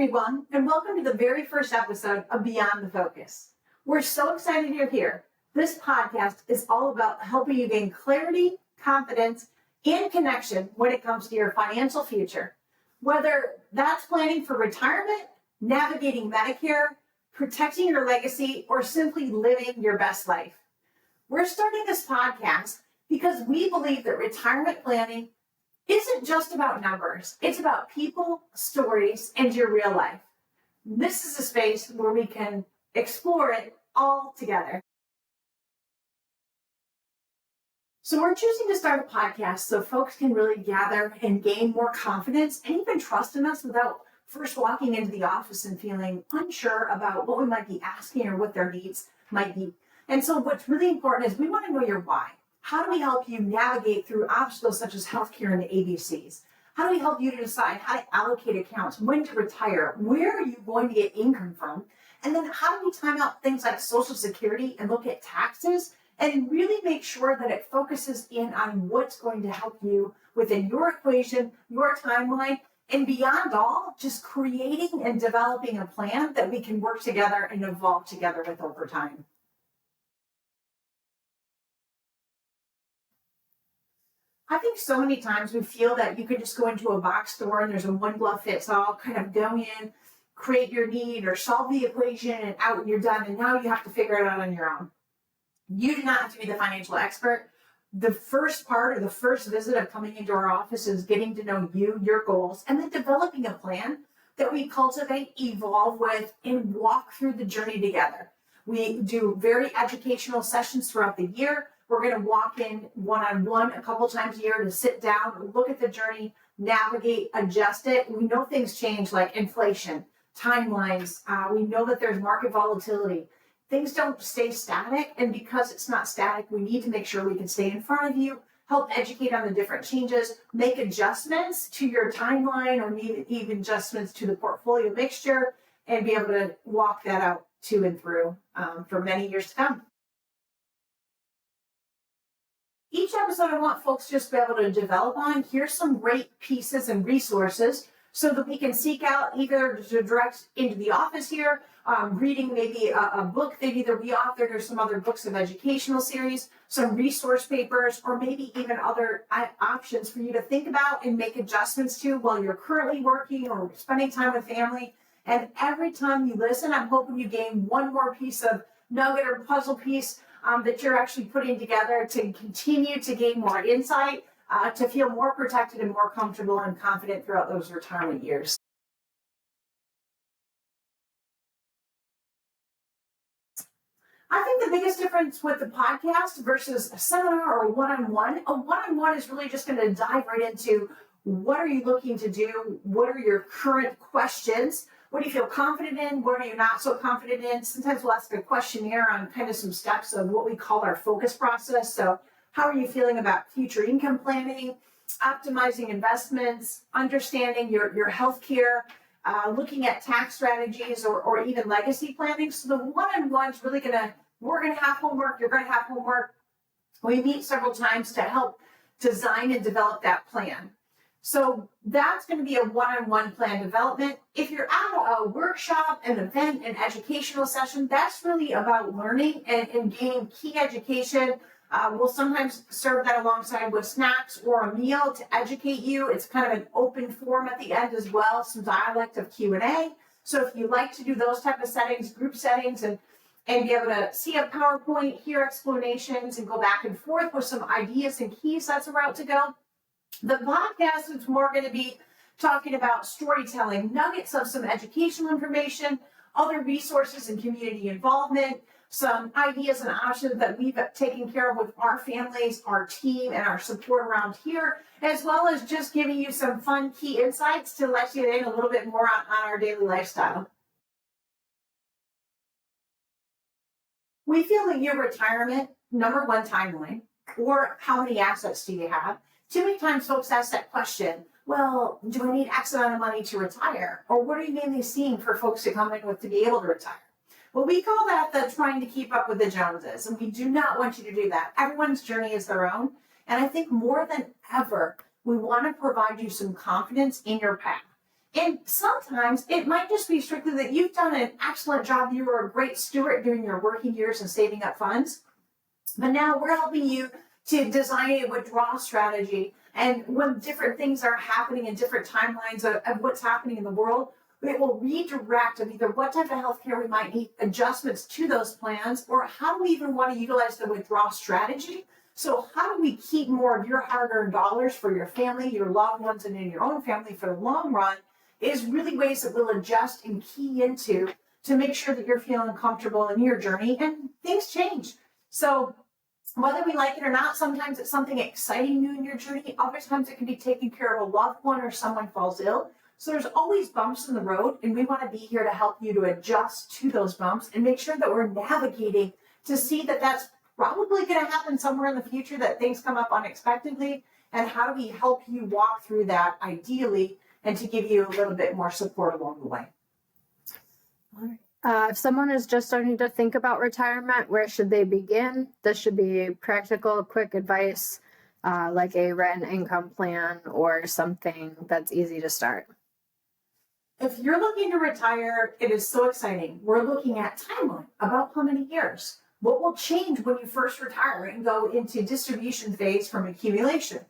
everyone, and welcome to the very first episode of Beyond the Focus. We're so excited you're here. This podcast is all about helping you gain clarity, confidence, and connection when it comes to your financial future. Whether that's planning for retirement, navigating Medicare, protecting your legacy, or simply living your best life. We're starting this podcast because we believe that retirement planning isn't just about numbers. It's about people, stories, and your real life. This is a space where we can explore it all together. So we're choosing to start a podcast so folks can really gather and gain more confidence and even trust in us without first walking into the office and feeling unsure about what we might be asking or what their needs might be. And so what's really important is we want to know your why. How do we help you navigate through obstacles such as healthcare and the ABCs? How do we help you to decide how to allocate accounts, when to retire, where are you going to get income from? And then how do we time out things like Social Security and look at taxes and really make sure that it focuses in on what's going to help you within your equation, your timeline, and beyond all, just creating and developing a plan that we can work together and evolve together with over time. I think so many times we feel that you could just go into a box store and there's a one glove fits all, kind of go in, create your need or solve the equation and out and you're done. And now you have to figure it out on your own. You do not have to be the financial expert. The first part or the first visit of coming into our office is getting to know you, your goals, and then developing a plan that we cultivate, evolve with, and walk through the journey together. We do very educational sessions throughout the year. We're going to walk in one-on-one a couple times a year to sit down, look at the journey, navigate, adjust it. We know things change like inflation, timelines. We know that there's market volatility. Things don't stay static. And because it's not static, we need to make sure we can stay in front of you, help educate on the different changes, make adjustments to your timeline or even adjustments to the portfolio mixture and be able to walk that out to and through for many years to come. Each episode, I want folks just to be able to develop on. Here's some great pieces and resources so that we can seek out either to direct into the office here, reading maybe a book that either we authored or some other books of educational series, some resource papers, or maybe even other options for you to think about and make adjustments to while you're currently working or spending time with family. And every time you listen, I'm hoping you gain one more piece of nugget or puzzle piece that you're actually putting together to continue to gain more insight, to feel more protected and more comfortable and confident throughout those retirement years. I think the biggest difference with the podcast versus a seminar or a one-on-one is really just going to dive right into what are you looking to do? What are your current questions? What do you feel confident in? What are you not so confident in? Sometimes we'll ask a questionnaire on kind of some steps of what we call our focus process. So how are you feeling about future income planning, optimizing investments, understanding your healthcare, looking at tax strategies or even legacy planning? So the one-on-one is really we're going to have homework. You're going to have homework. We meet several times to help design and develop that plan. So that's going to be a one-on-one plan development. If you're at a workshop, an event, an educational session, that's really about learning and gaining key education. We'll sometimes serve that alongside with snacks or a meal to educate you. It's kind of an open forum at the end as well, some dialect of Q&A. So if you like to do those type of settings, group settings, and be able to see a PowerPoint, hear explanations, and go back and forth with some ideas and keys, that's a route to go. The podcast is more going to be talking about storytelling, nuggets of some educational information, other resources and community involvement, some ideas and options that we've taken care of with our families, our team, and our support around here, as well as just giving you some fun key insights to let you in a little bit more on our daily lifestyle. We feel that your retirement, number one, timeline, or how many assets do you have? Too many times folks ask that question, well, do I need X amount of money to retire? Or what are you mainly seeing for folks to come in with to be able to retire? Well, we call that the trying to keep up with the Joneses, and we do not want you to do that. Everyone's journey is their own, and I think more than ever, we want to provide you some confidence in your path. And sometimes it might just be strictly that you've done an excellent job. You were a great steward during your working years and saving up funds. But now we're helping you to design a withdrawal strategy. And when different things are happening in different timelines of what's happening in the world, it will redirect of either what type of healthcare we might need, adjustments to those plans, or how do we even want to utilize the withdrawal strategy. So how do we keep more of your hard-earned dollars for your family, your loved ones, and in your own family for the long run is really ways that we'll adjust and key into to make sure that you're feeling comfortable in your journey, and things change. So whether we like it or not, sometimes it's something exciting new in your journey. Other times it can be taking care of a loved one or someone falls ill. So there's always bumps in the road, and we want to be here to help you to adjust to those bumps and make sure that we're navigating to see that that's probably going to happen somewhere in the future, that things come up unexpectedly, and how do we help you walk through that ideally and to give you a little bit more support along the way. All right. If someone is just starting to think about retirement, where should they begin? This should be practical, quick advice, like a rent income plan or something that's easy to start. If you're looking to retire, it is so exciting. We're looking at timeline, about how many years. What will change when you first retire and go into distribution phase from accumulation?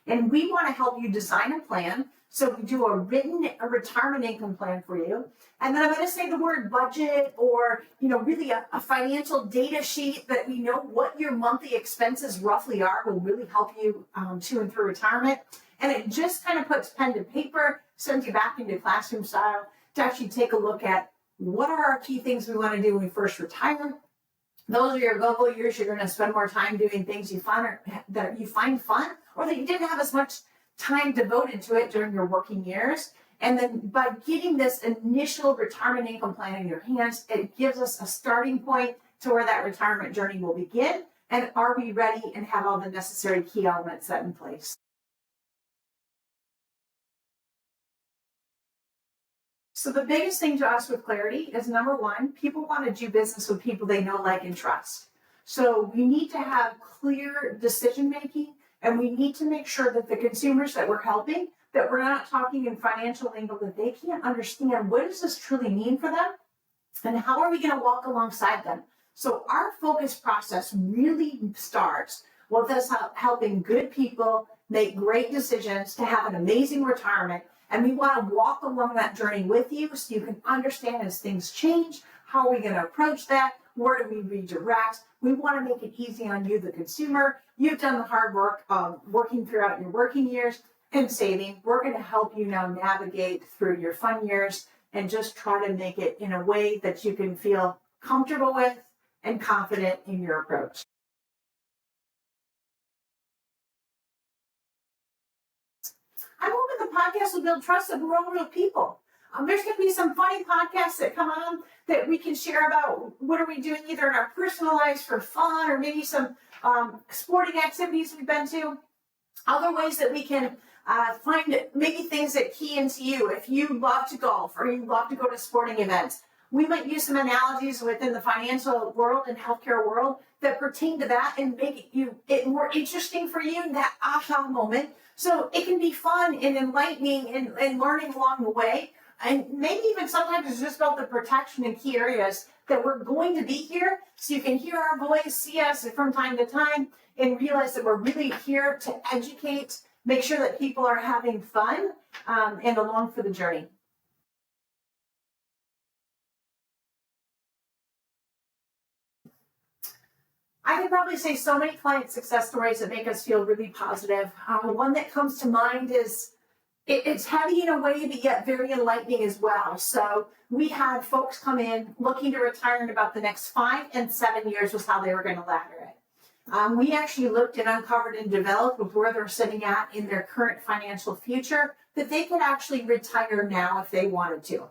And we want to help you design a plan. So we do a retirement income plan for you. And then I'm going to say the word budget, or, really a financial data sheet that we know what your monthly expenses roughly are, will really help you to and through retirement. And it just kind of puts pen to paper, sends you back into classroom style to actually take a look at what are our key things we want to do when we first retire. Those are your go-go years. You're going to spend more time doing things that you find fun, or that you didn't have as much time devoted to it during your working years. And then by getting this initial retirement income plan in your hands, it gives us a starting point to where that retirement journey will begin. And are we ready and have all the necessary key elements set in place? So the biggest thing to us with clarity is, number one, people want to do business with people they know, like, and trust. So we need to have clear decision making, and we need to make sure that the consumers that we're helping, that we're not talking in financial lingo that they can't understand. What does this truly mean for them? And how are we going to walk alongside them? So our focus process really starts with us helping good people make great decisions to have an amazing retirement. And we want to walk along that journey with you so you can understand as things change, how are we going to approach that? Where do we redirect? We want to make it easy on you, the consumer. You've done the hard work of working throughout your working years and saving. We're going to help you now navigate through your fun years and just try to make it in a way that you can feel comfortable with and confident in your approach. I'm hoping the podcast will build trust that we're all real people. There's going to be some funny podcasts that come on that we can share about what are we doing either in our personal lives for fun, or maybe some sporting activities we've been to. Other ways that we can find maybe things that key into you. If you love to golf or you love to go to sporting events, we might use some analogies within the financial world and healthcare world that pertain to that and make it more interesting for you, that aha moment. So it can be fun and enlightening and learning along the way. And maybe even sometimes it's just about the protection in key areas that we're going to be here, so you can hear our voice, see us from time to time, and realize that we're really here to educate, make sure that people are having fun and along for the journey. I could probably say so many client success stories that make us feel really positive. One that comes to mind is it's heavy in a way, but yet very enlightening as well. So we had folks come in looking to retire in about the next 5 and 7 years was how they were going to ladder it. We actually looked and uncovered and developed with where they're sitting at in their current financial future, that they could actually retire now if they wanted to.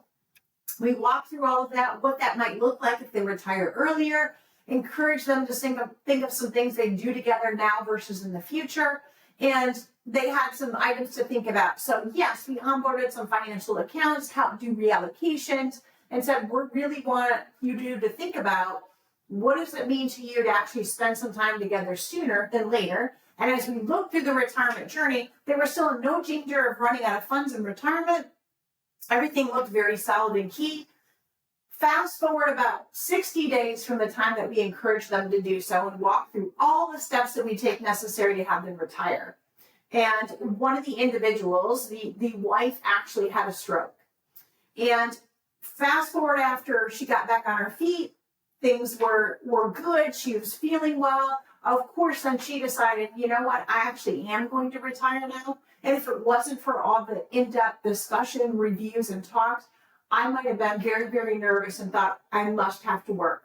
We walked through all of that, what that might look like if they retire earlier, encourage them to think of some things they do together now versus in the future. And they had some items to think about. So yes, we onboarded some financial accounts, helped do reallocations, and said, we really want you to think about what does it mean to you to actually spend some time together sooner than later. And as we looked through the retirement journey, they were still in no danger of running out of funds in retirement. Everything looked very solid and key. Fast forward about 60 days from the time that we encouraged them to do so and walk through all the steps that we take necessary to have them retire. And one of the individuals, the wife, actually had a stroke. And fast forward after she got back on her feet, things were good. She was feeling well. Of course, then she decided, you know what, I actually am going to retire now. And if it wasn't for all the in-depth discussion, reviews, and talks, I might have been very, very nervous and thought I must have to work.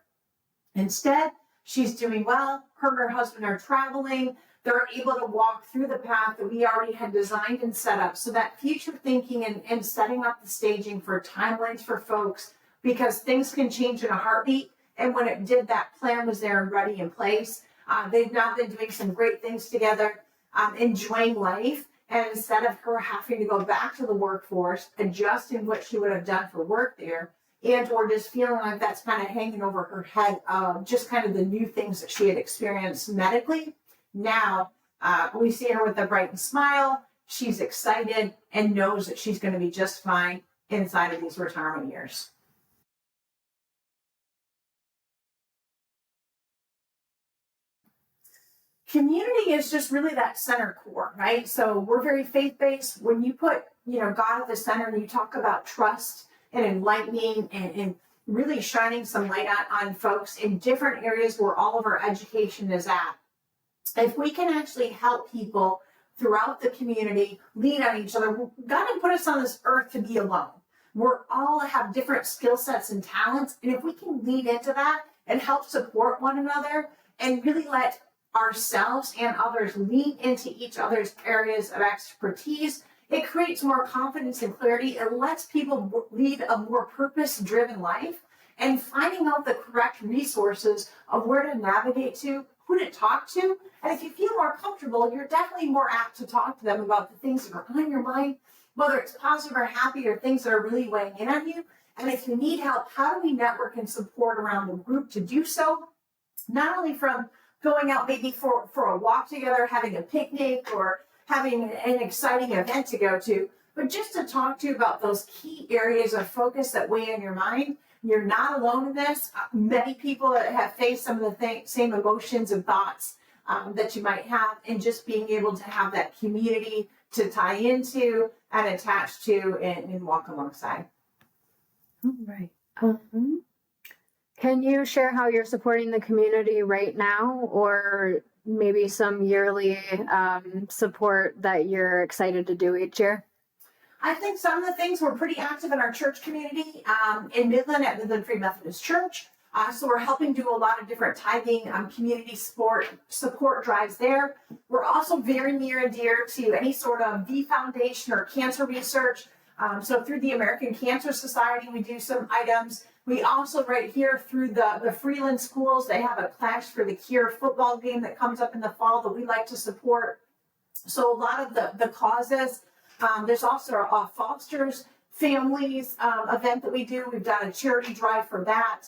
Instead, she's doing well. Her and her husband are traveling. They're able to walk through the path that we already had designed and set up. So that future thinking and setting up the staging for timelines for folks, because things can change in a heartbeat. And when it did, that plan was there and ready in place. They've now been doing some great things together, enjoying life. And instead of her having to go back to the workforce, adjusting what she would have done for work there, and or just feeling like that's kind of hanging over her head, just kind of the new things that she had experienced medically. Now we see her with a bright smile. She's excited and knows that she's going to be just fine inside of these retirement years. Community is just really that center core, right? So we're very faith-based. When you put, God at the center and you talk about trust and enlightening and really shining some light on folks in different areas where all of our education is at. If we can actually help people throughout the community lean on each other, God didn't put us on this earth to be alone. We're all have different skill sets and talents. And if we can lean into that and help support one another and really let ourselves and others lean into each other's areas of expertise, it creates more confidence and clarity. It lets people lead a more purpose-driven life and finding out the correct resources of where to navigate to, who to talk to. And if you feel more comfortable, you're definitely more apt to talk to them about the things that are on your mind, whether it's positive or happy or things that are really weighing in on you. And if you need help, how do we network and support around the group to do so? Not only from going out maybe for a walk together, having a picnic, or having an exciting event to go to, but just to talk to you about those key areas of focus that weigh on your mind. You're not alone in this. Many people have faced some of the same emotions and thoughts that you might have, and just being able to have that community to tie into and attach to and walk alongside. All right. Can you share how you're supporting the community right now, or maybe some yearly support that you're excited to do each year? I think some of the things, we're pretty active in our church community in Midland at Midland Free Methodist Church. So we're helping do a lot of different tithing community support drives there. We're also very near and dear to any sort of V Foundation or cancer research. So through the American Cancer Society, we do some items. We also, right here through the Freeland schools, they have a Clash for the Cure football game that comes up in the fall that we like to support. So a lot of the causes. There's also a Foster's Families event that we do. We've done a charity drive for that.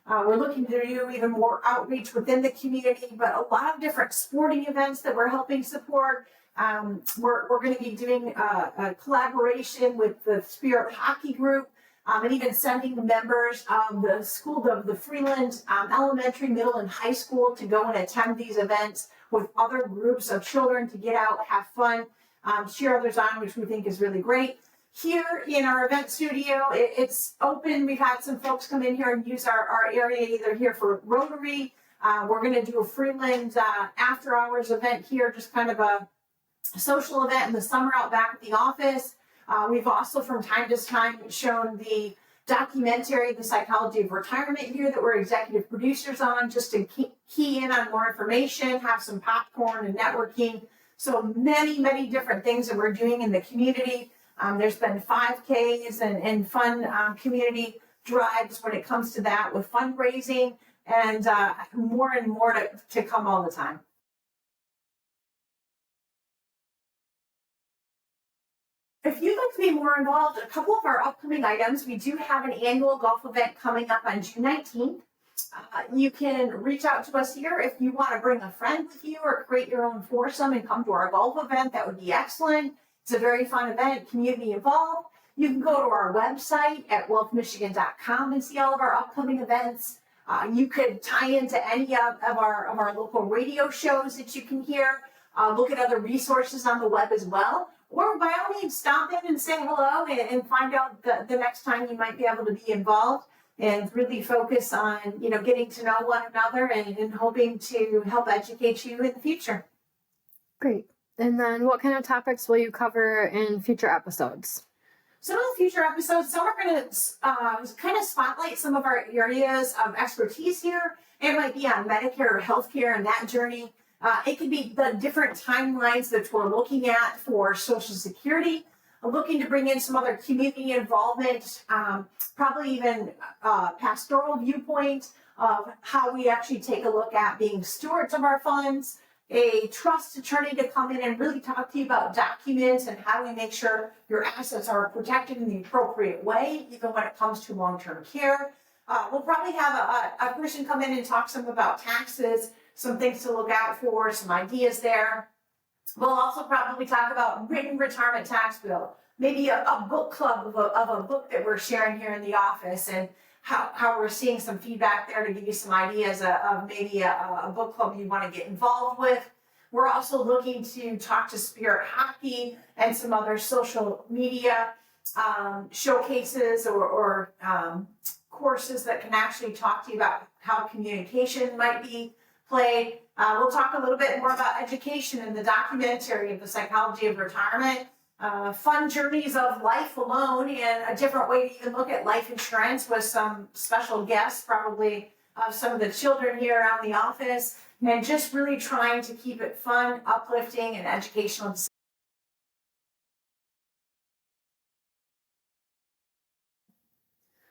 We're looking to do even more outreach within the community, but a lot of different sporting events that we're helping support. We're going to be doing a collaboration with the Spirit Hockey Group, and even sending the members of the school of the Freeland elementary, middle, and high school to go and attend these events with other groups of children to get out, have fun, cheer others on, which we think is really great. Here in our event studio, it's open. We've had some folks come in here and use our area, either here for Rotary. We're going to do a Freeland after hours event here, just kind of a social event in the summer out back at the office. We've also from time to time shown the documentary, The Psychology of Retirement, here that we're executive producers on, just to key in on more information, have some popcorn and networking. So many, many different things that we're doing in the community. There's been 5Ks and fun community drives when it comes to that, with fundraising, and more to come all the time. If you'd like to be more involved, a couple of our upcoming items, we do have an annual golf event coming up on June 19th. You can reach out to us here if you want to bring a friend with you or create your own foursome and come to our golf event. That would be excellent. It's a very fun event, community involved. You can go to our website at wealthmichigan.com and see all of our upcoming events. You could tie into any of our local radio shows that you can hear. Look at other resources on the web as well. Or by all means, stop in and say hello and find out the next time you might be able to be involved and really focus on, getting to know one another and hoping to help educate you in the future. Great. And then what kind of topics will you cover in future episodes? Some of the future episodes, we're going to kind of spotlight some of our areas of expertise here. It might be on Medicare or healthcare and that journey. It could be the different timelines that we're looking at for Social Security. I'm looking to bring in some other community involvement, probably even pastoral viewpoint of how we actually take a look at being stewards of our funds, a trust attorney to come in and really talk to you about documents and how we make sure your assets are protected in the appropriate way, even when it comes to long-term care. We'll probably have a person come in and talk some about taxes, some things to look out for, some ideas there. We'll also probably talk about written retirement tax bill, maybe a book club of a book that we're sharing here in the office and how we're seeing some feedback there to give you some ideas of maybe a book club you want to get involved with. We're also looking to talk to Spirit Hockey and some other social media showcases or courses that can actually talk to you about how communication might be played. We'll talk a little bit more about education and the documentary of the psychology of retirement, fun journeys of life alone, and a different way to even look at life insurance with some special guests, probably some of the children here around the office, and just really trying to keep it fun, uplifting, and educational.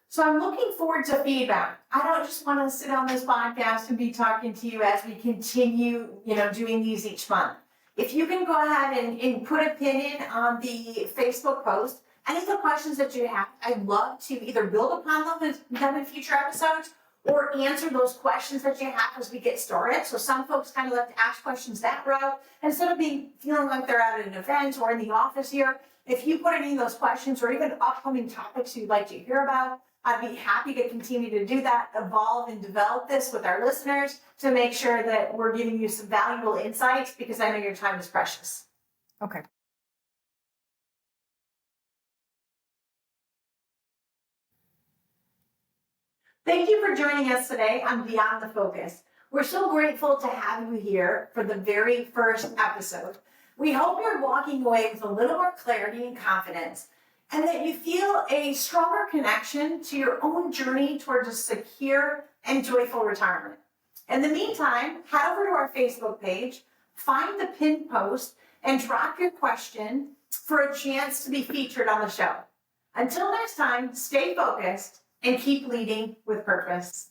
So I'm looking forward to feedback. I don't just want to sit on this podcast and be talking to you as we continue, doing these each month. If you can go ahead and put a pin in on the Facebook post, any of the questions that you have, I'd love to either build upon them in future episodes or answer those questions that you have as we get started. So some folks kind of like to ask questions that route instead of feeling like they're at an event or in the office here. If you put any of those questions or even upcoming topics you'd like to hear about, I'd be happy to continue to do that, evolve and develop this with our listeners to make sure that we're giving you some valuable insights because I know your time is precious. Okay. Thank you for joining us today on Beyond the Focus. We're so grateful to have you here for the very first episode. We hope you're walking away with a little more clarity and confidence, and that you feel a stronger connection to your own journey towards a secure and joyful retirement. In the meantime, head over to our Facebook page, find the pinned post, and drop your question for a chance to be featured on the show. Until next time, stay focused and keep leading with purpose.